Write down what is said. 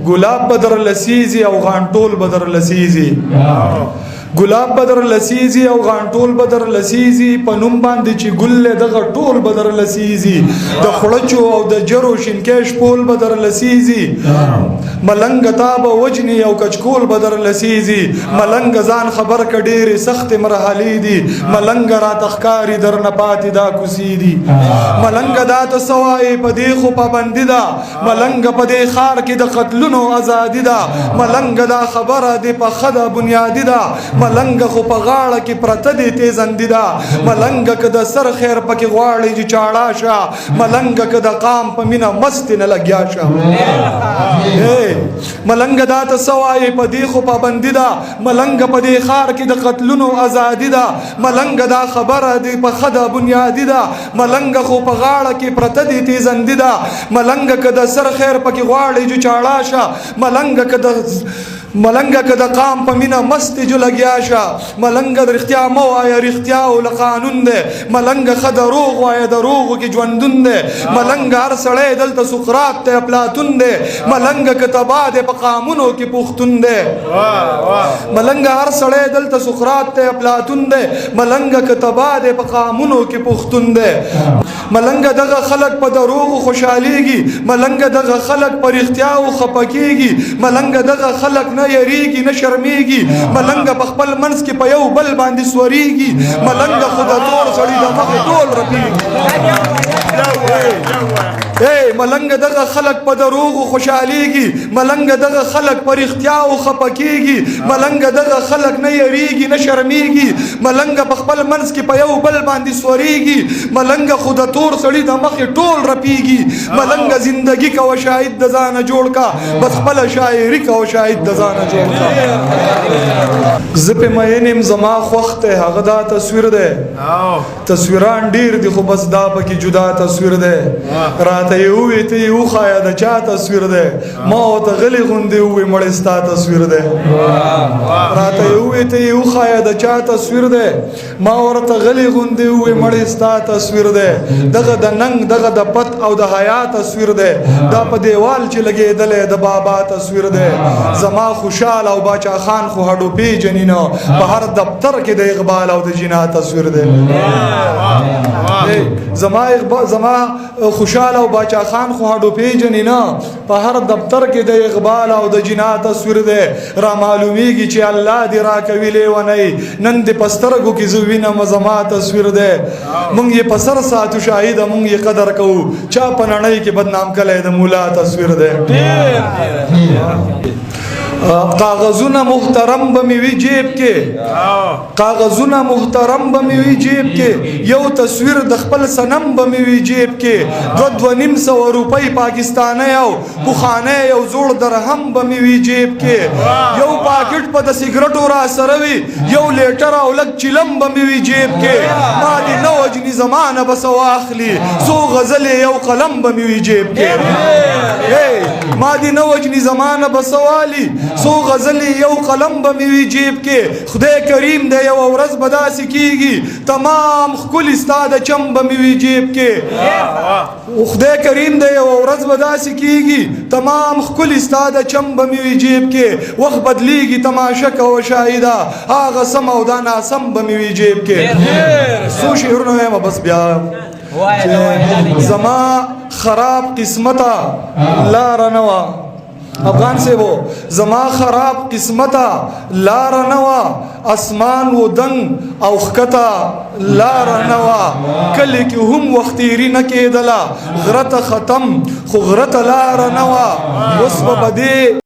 گلاب بدر لسیزی او غانټول بدر لسیزی گلاب بدر لسیزی او غانټول بدر لسیزی په نوم باندې چې ګل دغه ټول بدر لسیزی د خړچو او د جرو شینکیش پول بدر لسیزی ملنګ تاب وجنی او کچکول بدر لسیزی ملنګ ځان خبر کډېری سخت مرحلې دي ملنګ را تخکاری در نه پاتې دا کوسی دي ملنګ دا ته سوای په دې خو پابندی دا ملنګ په دې خار کې د قتلونو ازادي دا ملنګ دا خبره دی په خدا بنیادی دا ملنګ خو په غاړه کې پرته دی تیزندی دا ملنګ که د سر خیر پکې غواړي چې چاړه شه ملنګ که د قام په مینه مست نه لګیا شه ملنګ دا ته سوای په دې خو پابندی دا ملنګ په دې خار کې د قتلونو ازادي دا ملنګ دا خبره دی په خدا بنیادی دا ملنګ خو په غاړه کې پرته دی تیزندی دا ملنګ که د سر خیر پکې غواړي چې چاړه شه ملنګ که د قام په مینه مست جو لګیا شه ملنګ د رښتیا مو وایه رښتیا او له قانون دی ملنګ ښه دروغ وایه دروغو کې ژوندون دی ملنګ هر سړی دلته سقراط دی اپلاتون دی ملنګ که تبا دی په قامونو کې پښتون دی ملنګ هر سړی دلته سقراط دی اپلاتون دی ملنګ که تبا دی په قامونو کې پښتون دی ملنګ دغه خلک په دروغو خوشحالیږي ملنګ دغه خلک په رښتیاو خفه کیږي ملنګ دغه خلک نه یریږي نه شرمیږي ملنګ په خپل منځ کې په یو بل باندې سوریږي ملنګ خو د تور سړي د مخې ټول رپیږي ملنګ دغه خلک په دروغو خوشحالیږي ملنګ دغه خلک په رښتیاو خفه کیږي ملنګ دغه خلک نه یریږي نه شرمیږي ملنګ په خپل منځ کې په یو بل باندې سوریږي ملنګ خو د تور سړي د مخې ټول رپیږي ملنګ زندگی کا و شاهد د ځانه جوړ کا بس خپل شاعري کا و شاهد د ځانه جوړ کا زه په مینم زما خوښ ته هغه دا تصویر دی تصویران ډیر دي خو بس دا پکې جدا تصویر دی راته یو ته یو خایا د چا تصویر دی ما ته غلی غوندې وې مړ ستا تصویر دی راته یو ته یو خایا د چا تصویر دی ما ورته غلی غوندې وې مړ ستا تصویر دی دغه د ننګ دغه د پت او د حیا تصویر دی دا په دیوال چې لګېدلې د بابا تصویر دی زما خوشحال او باچا خان خو هډو پیژني نه په هر دفتر کې د اقبال او د جنا تصویر دی زما خوشحال او باچا خان خو هډو پیژني نه په هر دفتر کې د اقبال او د جنا تصویر دی را معلومیږي چې الله دې را کوي لیونی نن دې پسترګو کې زه وینم زما تصویر دی مونږ یې په سر ساتو شاهد مونږ یې قدر کوو چا په نړۍ کې بدنام کلی د مولا تصویر دی کاغذونه محترم به مې وي جیب کې کاغذونه محترم به مې وي جیب کې یو تصویر د خپل صنم به مې وي جیب کې دوه نیم سوه روپۍ پاکستانی او پخوانی یو زوړ درهم به مې وي جیب کې یو پاکټ په د سګرټو را سره وي یو لیټر او لږ چلم به مې وي جیب کې ما دې نه وجني زمانه به څه واخلي څو غزلې یو قلم به مې وي جیب کې ما دې نه وجني زمانه به څه والي څو غزلې یو قلم به مې وي جیب کې خدای کریم دی یوه ورځ به داسې کېږي تمام ښکلي ستا د چم به مې وي جیب کې خدای کریم دی یوه ورځ به داسې کېږي تمام ښکلي ستا د چم به مې وي جیب کې وخت بدلیږي تماشه کوه شاهده هغه سم او دا ناسم به مې وي جیب کې څو شعرونه وایم بس بیا زما خراب قسمته لاره نه وه افغان سے وہ زما خراب قسمتا لار نوا اسمان و دنگ او خکتا لار نوا کلی کی هم وختیری نکیدلا غرت ختم خو غرت لار نوا وسب بدی